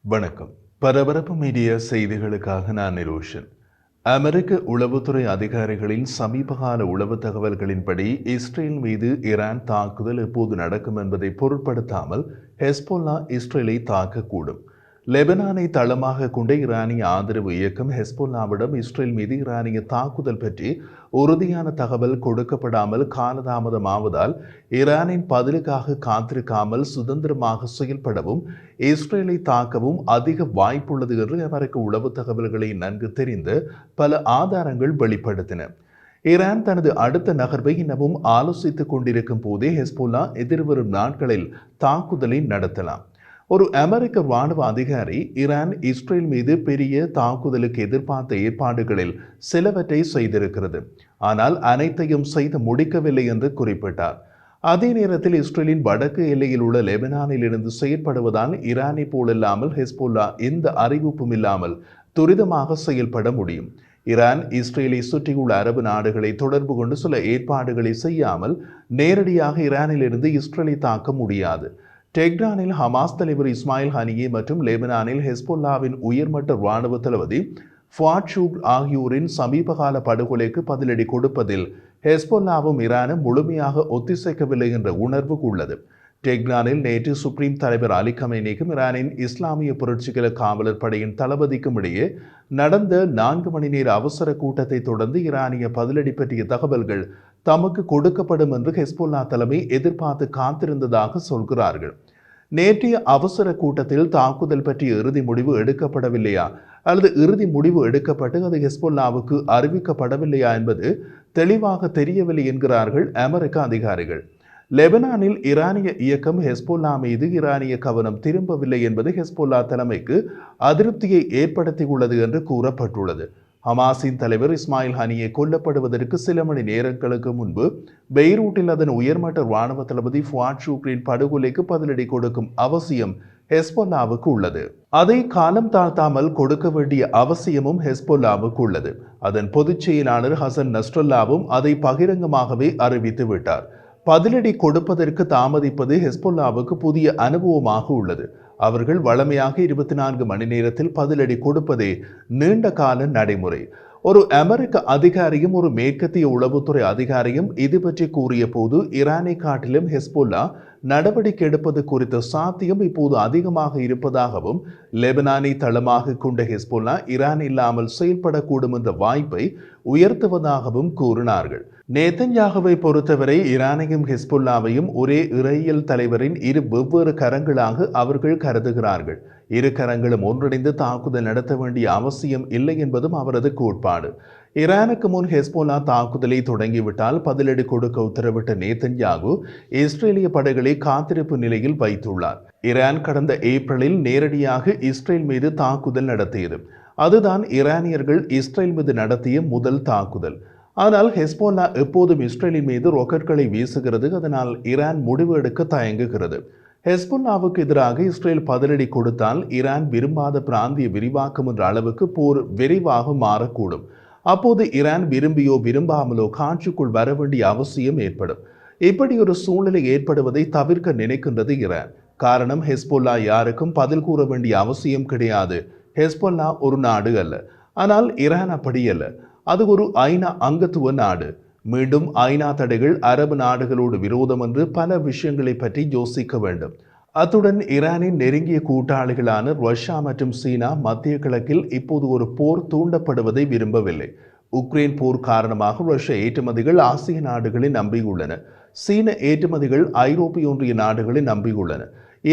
வணக்கம். பரபரப்பு மீடியா செய்திகளுக்காக நான் நிரோஷன். அமெரிக்க உளவுத்துறை அதிகாரிகளின் சமீபகால உளவு தகவல்களின்படி இஸ்ரேல் மீது ஈரான் தாக்குதல் எப்போது நடக்கும் என்பதை பொருட்படுத்தாமல் ஹெஸ்போல்லா இஸ்ரேலை தாக்கக்கூடும். லெபனானை தளமாக கொண்ட ஈரானிய ஆதரவு இயக்கம் ஹெஸ்போல்லாவிடம் இஸ்ரேல் மீது ஈரானிய தாக்குதல் பற்றி உறுதியான தகவல் கொடுக்கப்படாமல் காலதாமதமாவதால் ஈரானின் பதிலுக்காக காத்திருக்காமல் சுதந்திரமாக செயல்படவும் இஸ்ரேலை தாக்கவும் அதிக வாய்ப்புள்ளது என்று அமெரிக்க உளவு தகவல்களை நன்கு தெரிந்து பல ஆதாரங்கள் வெளிப்படுத்தின. ஈரான் தனது அடுத்த நகர்வை இன்னமும் ஆலோசித்துக் கொண்டிருக்கும் போதே ஹெஸ்போல்லா எதிர்வரும் நாட்களில் தாக்குதலை நடத்தலாம். ஒரு அமெரிக்க ராணுவ அதிகாரி ஈரான் இஸ்ரேல் மீது பெரிய தாக்குதலுக்கு எதிர்பார்த்த ஏற்பாடுகளில் சிலவற்றை செய்திருக்கிறது, ஆனால் அனைத்தையும் செய்து முடிக்கவில்லை என்று குறிப்பிட்டார். அதே நேரத்தில் இஸ்ரேலின் வடக்கு எல்லையில் உள்ள லெபனானில் இருந்து செயற்படுவதால் ஈரானை போலல்லாமல் ஹெஸ்போல்லா எந்த அறிவிப்பும் இல்லாமல் துரிதமாக செயல்பட முடியும். ஈரான் இஸ்ரேலை சுற்றியுள்ள அரபு நாடுகளை தொடர்பு கொண்டு சில ஏற்பாடுகளை செய்யாமல் நேரடியாக ஈரானிலிருந்து இஸ்ரேலை தாக்க முடியாது. டெஹ்ரானில் ஹமாஸ் தலைவர் இஸ்மாயில் ஹனியே மற்றும் லெபனானில் ஹெஸ்போல்லாவின் உயர்மட்ட இராணுவ தளபதி ஃபுவாட் ஷுக்ர் ஆகியோரின் சமீபகால படுகொலைக்கு பதிலடி கொடுப்பதில் ஹெஸ்போல்லாவும் ஈரானும் முழுமையாக ஒத்திசைக்கவில்லை என்ற உணர்வு உள்ளது. டெஹ்ரானில் நேற்று சுப்ரீம் தலைவர் அலி கமேனிக்கும் ஈரானின் இஸ்லாமிய புரட்சிகர காவலர் படையின் தளபதிக்கும் இடையே நடந்த 4 மணி நேர அவசர கூட்டத்தை தொடர்ந்து ஈரானிய பதிலடி பற்றிய தகவல்கள் தமக்கு கொடுக்கப்படும் என்று ஹெஸ்போல்லா தலைமை எதிர்பார்த்து காத்திருந்ததாக சொல்கிறார்கள். நேற்றைய அவசர கூட்டத்தில் தாக்குதல் பற்றிய இறுதி முடிவு எடுக்கப்படவில்லையா அல்லது இறுதி முடிவு எடுக்கப்பட்டு அது ஹெஸ்போல்லாவுக்கு அறிவிக்கப்படவில்லையா என்பது தெளிவாக தெரியவில்லை என்கிறார்கள் அமெரிக்க அதிகாரிகள். லெபனானில் ஈரானிய இயக்கம் ஹெஸ்போல்லா மீது ஈரானிய கவனம் திரும்பவில்லை என்பது ஹெஸ்போல்லா தலைமைக்கு அதிருப்தியை ஏற்படுத்தியுள்ளது என்று கூறப்பட்டுள்ளது. ஹமாஸின் தலைவர் இஸ்மாயில் ஹனியே கொல்லப்படுவதற்கு சில மணி நேரங்களுக்கு முன்பு பெய்ரூட்டில் அதன் உயர்மட்ட இராணுவ தளபதி ஃபுவாட் ஷுக்ரின் படுகொலைக்கு பதிலடி கொடுக்கும் அவசியம் ஹெஸ்போல்லாவுக்கு உள்ளது. அதை காலம் தாழ்த்தாமல் கொடுக்க வேண்டிய அவசியமும் ஹெஸ்போல்லாவுக்கு உள்ளது. அதன் பொதுச் செயலாளர் ஹசன் நஸ்ரல்லாவும் அதை பகிரங்கமாகவே அறிவித்து விட்டார். பதிலடி கொடுப்பதற்கு தாமதிப்பது ஹெஸ்போல்லாவுக்கு புதிய அனுபவமாக உள்ளது. அவர்கள் வழமையாக 24 மணி நேரத்தில் பதிலடி கொடுப்பதே நீண்ட கால நடைமுறை. ஒரு அமெரிக்க அதிகாரியும் ஒரு மேற்கத்திய உளவுத்துறை அதிகாரியும் இது பற்றி கூறிய போது ஈரானை காட்டிலும் ஹெஸ்போல்லா நடவடிக்கை எடுப்பது குறித்த சாத்தியம் இப்போது அதிகமாக இருப்பதாகவும் லெபனானை தளமாக கொண்ட ஹெஸ்போல்லா ஈரான் இல்லாமல் செயல்படக்கூடும் என்ற வாய்ப்பை உயர்த்துவதாகவும் கூறினார்கள். நேதன்யாகுவை பொறுத்தவரை ஈரானையும் ஹெஸ்போல்லாவையும் ஒரே இறையியல் தலைவரின் இரு வெவ்வேறு கரங்களாக அவர்கள் கருதுகிறார்கள். இரு கரங்களும் ஒன்றிணைந்து தாக்குதல் நடத்த வேண்டிய அவசியம் இல்லை என்பதும் அவரது கோட்பாடு. ஈரானுக்கு முன் ஹெஸ்போல்லா தாக்குதலை தொடங்கிவிட்டால் பதிலடி கொடுக்க உத்தரவிட்ட நேதன்யாகு இஸ்ரேலிய படைகளை காத்திருப்பு நிலையில் வைத்துள்ளார். ஈரான் கடந்த ஏப்ரலில் நேரடியாக இஸ்ரேல் மீது தாக்குதல் நடத்தியது. அதுதான் ஈரானியர்கள் இஸ்ரேல் மீது நடத்திய முதல் தாக்குதல். ஆனால் ஹெஸ்போல்லா எப்போதும் இஸ்ரேலின் மீது ராக்கெட்களை வீசுகிறது. அதனால் ஈரான் முடிவு எடுக்க தயங்குகிறது. ஹெஸ்போல்லாவுக்கு எதிராக இஸ்ரேல் பதிலடி கொடுத்தால் ஈரான் விரும்பாத பிராந்திய விரிவாக்கம் என்ற அளவுக்கு போர் விரைவாக மாறக்கூடும். அப்போது ஈரான் விரும்பியோ விரும்பாமலோ காட்சிக்குள் வர வேண்டிய அவசியம் ஏற்படும். இப்படி ஒரு சூழ்நிலை ஏற்படுவதை தவிர்க்க நினைக்கின்றது ஈரான். காரணம், ஹெஸ்போல்லா யாருக்கும் பதில் கூற வேண்டிய அவசியம் கிடையாது. ஹெஸ்போல்லா ஒரு நாடு அல்ல. ஆனால் ஈரான் அப்படி அல்ல. அது ஒரு ஐநா அங்கத்துவ நாடு. மீண்டும் ஐநா தடைகள் அரபு நாடுகளோடு விரோதம் என்று பல விஷயங்களை பற்றி யோசிக்க வேண்டும். அத்துடன் ஈரானின் நெருங்கிய கூட்டாளிகளான ரஷ்யா மற்றும் சீனா மத்திய கிழக்கில் இப்போது ஒரு போர் தூண்டப்படுவதை விரும்பவில்லை. உக்ரைன் போர் காரணமாக ரஷ்ய ஏற்றுமதிகள் ஆசிய நாடுகளை நம்பியுள்ளன. சீன ஏற்றுமதிகள் ஐரோப்பிய ஒன்றிய நாடுகளை நம்பியுள்ளன.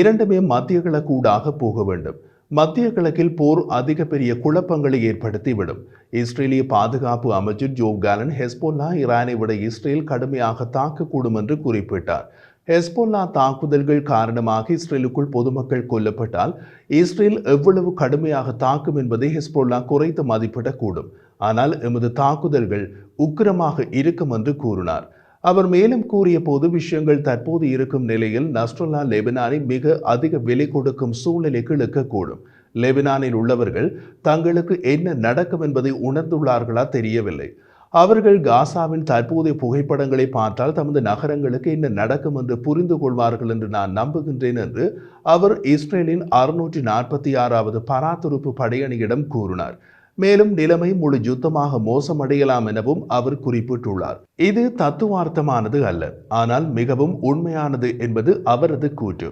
இரண்டுமே மத்திய கிழக்கூடாக போக வேண்டும். மத்திய கிழக்கில் போர் அதிக பெரிய குழப்பங்களை ஏற்படுத்திவிடும். இஸ்ரேலிய பாதுகாப்பு அமைச்சர் ஜோவ் காலன் ஹெஸ்போல்லா ஈரானை விட இஸ்ரேல் கடுமையாக தாக்கக்கூடும் என்று குறிப்பிட்டார். ஹெஸ்போல்லா தாக்குதல்கள் காரணமாக இஸ்ரேலுக்குள் பொதுமக்கள் கொல்லப்பட்டால் இஸ்ரேல் எவ்வளவு கடுமையாக தாக்கும் என்பதை ஹெஸ்போல்லா குறைத்து மதிப்பிடக்கூடும். ஆனால் எமது தாக்குதல்கள் உக்கிரமாக இருக்கும் என்று கூறினார். அவர் மேலும் கூறிய போது, விஷயங்கள் தற்போது இருக்கும் நிலையில் நஸ்ரல்லா லெபனானை மிக அதிக விலை கொடுக்கும் சூழ்நிலைக்கு இழுக்கக்கூடும். லெபனானில் உள்ளவர்கள் தங்களுக்கு என்ன நடக்கும் என்பதை உணர்ந்துள்ளார்களா தெரியவில்லை. அவர்கள் காசாவின் தற்போதைய புகைப்படங்களை பார்த்தால் தமது நகரங்களுக்கு என்ன நடக்கும் என்று புரிந்து கொள்வார்கள் என்று நான் நம்புகின்றேன் என்று அவர் இஸ்ரேலின் 646வது பராத்துறுப்பு படையணியிடம் கூறினார். மேலும் நிலைமை முழு யுத்தமாக மோசமடையலாம் எனவும் அவர் குறிப்பிட்டுள்ளார். இது தத்துவார்த்தமானது அல்ல, ஆனால் மிகவும் உண்மையானது என்பது அவரது கூற்று.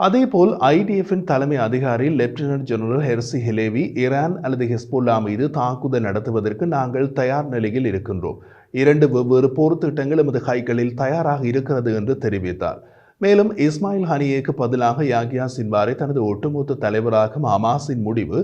அதேபோல் ஐடிஎஃப்பின் தலைமை அதிகாரி லெப்டினன்ட் ஜெனரல் ஹெர்சி ஹிலேவி ஈரான் அல்லது ஹெஸ்போல்லா மீது தாக்குதல் நடத்துவதற்கு நாங்கள் தயார் நிலையில் இருக்கின்றோம். 2 வெவ்வேறு போர் திட்டங்கள் எமது கைகளில் தயாராக இருக்கிறது என்று தெரிவித்தார். மேலும் இஸ்மாயில் ஹனியேக்கு பதிலாக யாகியா சின்வாரை தனது ஒட்டுமொத்த தலைவராகும் ஹமாஸின் முடிவு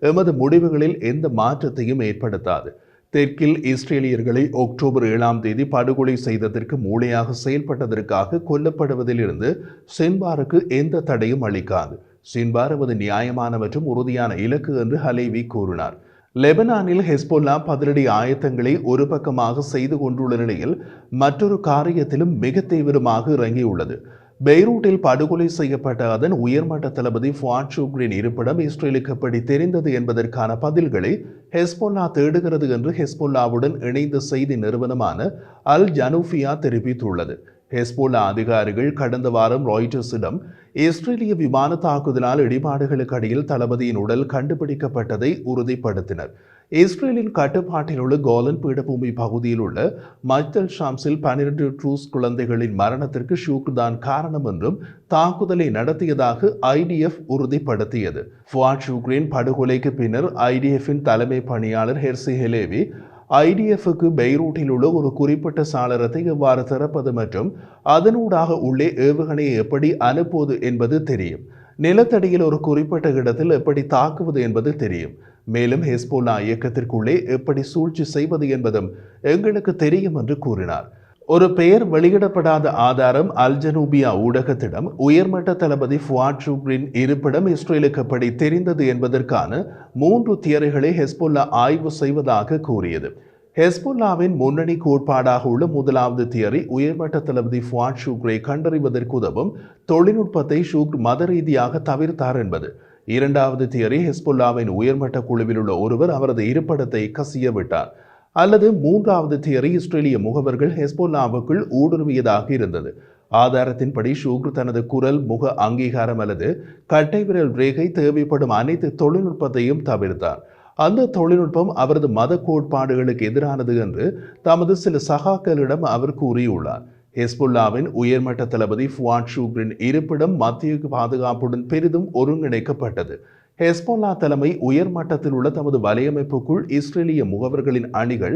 எமது முடிவுகளில் எந்த மாற்றத்தையும் ஏற்படுத்தாது. தெற்கில் இஸ்ரேலியர்களை அக்டோபர் 7ஆம் தேதி படுகொலை செய்ததற்கு மூளையாக செயல்பட்டதற்காக கொல்லப்படுவதிலிருந்து சின்வாருக்கு எந்த தடையும் அளிக்காது. சின்வார் எமது நியாயமான மற்றும் உறுதியான இலக்கு என்று ஹலேவி கூறினார். லெபனானில் ஹெஸ்போல்லா பதிலடி ஆயத்தங்களை ஒரு பக்கமாக செய்து கொண்டுள்ள நிலையில் மற்றொரு காரியத்திலும் மிக தீவிரமாக இறங்கியுள்ளது. பெய்ரூட்டில் படுகொலை செய்யப்பட்ட அதன் உயர்மட்ட தளபதி ஃபுவாட் ஷுக்ரின் இருப்பிடம் இஸ்ரேலுக்கு எப்படி தெரிந்தது என்பதற்கான பதில்களை ஹெஸ்போல்லா தேடுகிறது என்று ஹெஸ்போல்லாவுடன் இணைந்த செய்தி நிறுவனமான அல் ஜனூஃபியா தெரிவித்துள்ளது. ஹெஸ்போல்லா அதிகாரிகள் கடந்த வாரம் ராய்ட்டர்ஸிடம் இஸ்ரேலிய விமான தாக்குதலால் இடிபாடுகளுக்கு அடியில் தளபதியின் உடல் கண்டுபிடிக்கப்பட்டதை உறுதிப்படுத்தினர். இஸ்ரேலின் கட்டுப்பாட்டில் உள்ள கோலன் பீடபூமி பகுதியில் உள்ள மஜ்தல் ஷாம்ஸில் 12 ட்ரூஸ் குழந்தைகளின் மரணத்திற்கு ஷூக் தான் காரணம் என்றும் தாக்குதலை நடத்தியதாக ஐடிஎஃப் உறுதிப்படுத்தியது. ஃபுவாட் ஷுக்ரின் படுகொலைக்கு பின்னர் ஐடிஎஃப்பின் தலைமை பணியாளர் ஹெர்சி ஹிலேவி ஐடிஎஃப்க்கு பெய்ரூட்டில் உள்ள ஒரு குறிப்பிட்ட சாளரத்தை எவ்வாறு திறப்பது மற்றும் அதனூடாக உள்ளே ஏவுகணையை எப்படி அனுப்புவது என்பது தெரியும். நிலத்தடியில் ஒரு குறிப்பிட்ட இடத்தில் எப்படி தாக்குவது என்பது தெரியும். மேலும் ஹெஸ்போல்லா இயக்கத்திற்குள்ளே எப்படி சூழ்ச்சி செய்வது என்பதும் எங்களுக்கு தெரியும் என்று கூறினார். ஒரு பெயர் வெளியிடப்படாத ஆதாரம் அல் ஜனூபியா ஊடகத்திடம் உயர்மட்ட தளபதி ஃபுவாட் ஷுக்ரின் இருப்பிடம் இஸ்ரேலுக்கு எப்படி தெரிந்தது என்பதற்கான 3 தியரிகளை ஹெஸ்போல்லா ஆய்வு செய்வதாக கூறியது. ஹெஸ்போல்லாவின் முன்னணி கோட்பாடாக உள்ள முதலாவது தியரி உயர்மட்ட தளபதி ஃபுவாட் ஷுக்ரை கண்டறிவதற்கு உதவும் தொழில்நுட்பத்தை ஷுக்ர் மத ரீதியாக தவிர்த்தார் என்பது. இரண்டாவது தியரி ஹெஸ்போல்லாவின் உயர்மட்ட குழுவில் உள்ள ஒருவர் அவரது இருப்பிடத்தை கசிய விட்டார். அல்லது மூன்றாவது தியரி இஸ்ரேலிய முகவர்கள் ஹெஸ்போல்லாவுக்குள் ஊடுருவியதாக இருந்தது. ஆதாரத்தின்படி ஷுக்ர் தனது குரல், முக அங்கீகாரம் அல்லது கட்டை விரல் ரேகை தேவைப்படும் அனைத்து தொழில்நுட்பத்தையும் தவிர்த்தார். அந்த தொழில்நுட்பம் அவரது மத கோட்பாடுகளுக்கு எதிரானது என்று தமது சில சகாக்களிடம் அவர் கூறியுள்ளார். ஹெஸ்போல்லாவின் உயர்மட்ட தளபதி ஃபுவாட் ஷுக்ரின் இருப்பிடம் மத்திய பாதுகாப்புடன் பெரிதும் ஒருங்கிணைக்கப்பட்டது. ஹெஸ்போல்லா தலைமை உயர்மட்டத்தில் உள்ள தமது வலையமைப்புக்குள் இஸ்ரேலிய முகவர்களின் அணிகள்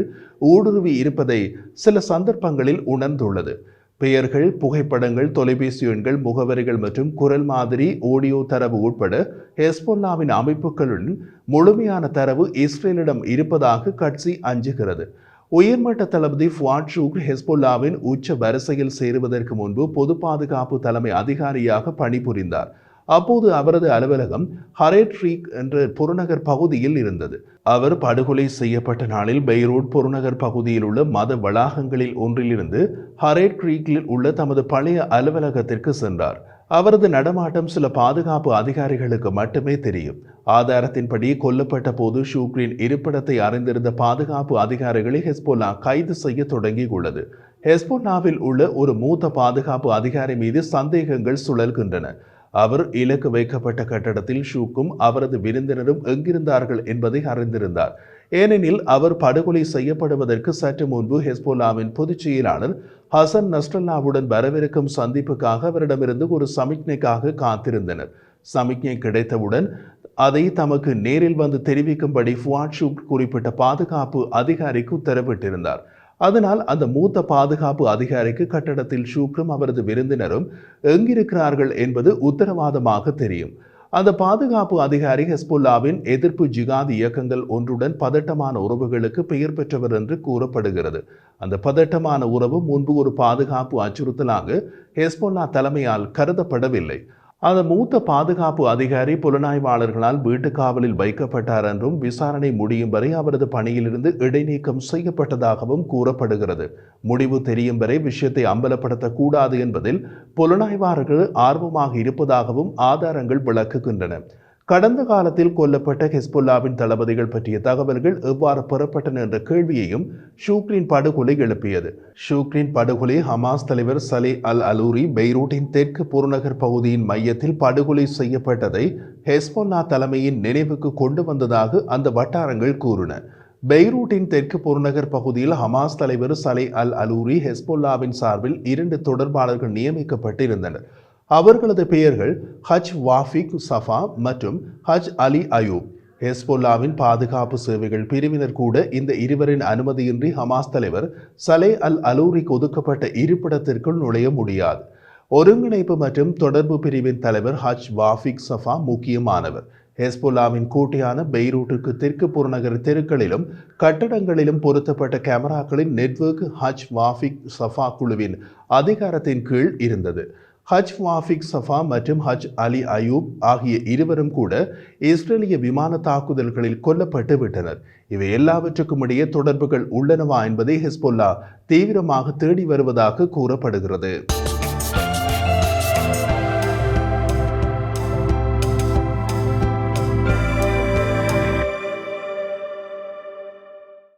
ஊடுருவி இருப்பதை சில சந்தர்ப்பங்களில் உணர்ந்துள்ளது. பெயர்கள், புகைப்படங்கள், தொலைபேசி எண்கள், முகவரிகள் மற்றும் குரல் மாதிரி ஆடியோ தரவு உட்பட ஹெஸ்போல்லாவின் அமைப்புகளுடன் முழுமையான தரவு இஸ்ரேலிடம் இருப்பதாக கட்சி அஞ்சுகிறது. உயர்மட்ட தளபதி ஃபுவாட் ஷுக்ர் ஹெஸ்போல்லாவின் உச்ச வரிசையில் சேருவதற்கு முன்பு பொது பாதுகாப்பு தலைமை அதிகாரியாக பணிபுரிந்தார். அப்போது அவரது அலுவலகம் ஹரேட் க்ரீக் என்ற புறநகர் பகுதியில் இருந்தது. அவர் படுகொலை செய்யப்பட்ட நாளில் பெய்ரூட் புறநகர் பகுதியில் உள்ள மத வளாகங்களில் ஒன்றிலிருந்து ஹரேட் க்ரீக்கில் உள்ள தமது பழைய அலுவலகத்திற்கு சென்றார். அவரது நடமாட்டம் சில பாதுகாப்பு அதிகாரிகளுக்கு மட்டுமே தெரியும். ஆதாரத்தின்படி கொல்லப்பட்ட போது ஷுக்ரின் இருப்பிடத்தை அறிந்திருந்த பாதுகாப்பு அதிகாரிகளை ஹெஸ்போல்லா கைது செய்ய தொடங்கியுள்ளது. ஹெஸ்போல்லாவில் உள்ள ஒரு மூத்த பாதுகாப்பு அதிகாரி மீது சந்தேகங்கள் சுழல்கின்றன. அவர் இலக்கு வைக்கப்பட்ட கட்டடத்தில் ஷூக்கும் அவரது விருந்தினரும் எங்கிருந்தார்கள் என்பதை அறிந்திருந்தார். ஏனெனில் அவர் படுகொலை செய்யப்படுவதற்கு சற்று முன்பு ஹெஸ்போல்லாவின் பொதுச் செயலாளர் ஹசன் நஸ்ரல்லாவுடன் வரவிருக்கும் சந்திப்புக்காக அவரிடமிருந்து ஒரு சமிக்ஞைக்காக காத்திருந்தனர். சமிக்ஞை கிடைத்தவுடன் அதை தமக்கு நேரில் வந்து தெரிவிக்கும்படி ஃபுவாட் ஷுக்ர் குறிப்பிட்ட பாதுகாப்பு அதிகாரிக்கு உத்தரவிட்டிருந்தார். அதனால் அந்த மூத்த பாதுகாப்பு அதிகாரிக்கு கட்டடத்தில் ஷுக்ரும் அவரது விருந்தினரும் எங்கிருக்கிறார்கள் என்பது உத்தரவாதமாக தெரியும். அந்த பாதுகாப்பு அதிகாரி ஹெஸ்போல்லாவின் எதிர்ப்பு ஜிகாத் இயக்கங்கள் ஒன்றுடன் பதட்டமான உறவுகளுக்கு பெயர் பெற்றவர் என்று கூறப்படுகிறது. அந்த பதட்டமான உறவு முன்பு ஒரு பாதுகாப்பு அச்சுறுத்தலாக ஹெஸ்போல்லா தலைமையால் கருதப்படவில்லை. அந்த மூத்த பாதுகாப்பு அதிகாரி புலனாய்வாளர்களால் வீட்டு காவலில் வைக்கப்பட்டார் என்றும் விசாரணை முடியும் வரை அவரது பணியிலிருந்து இடைநீக்கம் செய்யப்பட்டதாகவும் கூறப்படுகிறது. முடிவு தெரியும் வரை விஷயத்தை அம்பலப்படுத்தக்கூடாது என்பதில் புலனாய்வாளர்கள் ஆர்வமாக இருப்பதாகவும் ஆதாரங்கள் விளக்குகின்றன. கடந்த காலத்தில் கொல்லப்பட்ட ஹெஸ்புல்லாவின் தளபதிகள் பற்றிய தகவல்கள் எவ்வாறு பெறப்பட்டன என்ற கேள்வியையும் ஷூக்ரின் படுகொலை எழுப்பியது. ஷூக்ரின் படுகொலை ஹமாஸ் தலைவர் சலே அல் அலூரி பெய்ரூட்டின் தெற்கு புறநகர் பகுதியின் மையத்தில் படுகொலை செய்யப்பட்டதை ஹெஸ்புல்லா தலைமையின் நினைவுக்கு கொண்டு வந்ததாக அந்த வட்டாரங்கள் கூறின. பெய்ரூட்டின் தெற்கு புறநகர் பகுதியில் ஹமாஸ் தலைவர் சலே அல் அலூரி ஹெஸ்புல்லாவின் சார்பில் 2 தொடர்பாளர்கள் நியமிக்கப்பட்டிருந்தனர். அவர்களது பெயர்கள் ஹஜ் வாஃபிக் சஃபா மற்றும் ஹஜ் அலி அயூப். ஹெஸ்புல்லாவின் பாதுகாப்பு சேவைகள் பிரிவினர் கூட இந்த இருவரின் அனுமதியின்றி ஹமாஸ் தலைவர் சலே அல் அலூரிக்கு ஒதுக்கப்பட்ட இருப்பிடத்திற்குள் நுழைய முடியாது. ஒருங்கிணைப்பு மற்றும் தொடர்பு பிரிவின் தலைவர் ஹஜ் வாஃபிக் சஃபா முக்கியமானவர். ஹெஸ்புல்லாவின் கோட்டையான பெய்ரூட்டுக்கு தெற்கு புறநகர் தெருக்களிலும் கட்டடங்களிலும் பொருத்தப்பட்ட கேமராக்களின் நெட்வொர்க் ஹஜ் வாஃபிக் சஃபா குழுவின் அதிகாரத்தின் கீழ் இருந்தது. ஹஜ் வாஃபிக் சஃபா மற்றும் ஹஜ் அலி அயூப் ஆகிய இருவரும் கூட இஸ்ரேலிய விமான தாக்குதல்களில் கொல்லப்பட்டு விட்டனர். இவை எல்லாவற்றுக்கும் இடையே தொடர்புகள் உள்ளனவா என்பதை ஹெஸ்புல்லா தீவிரமாக தேடி வருவதாக கூறப்படுகிறது.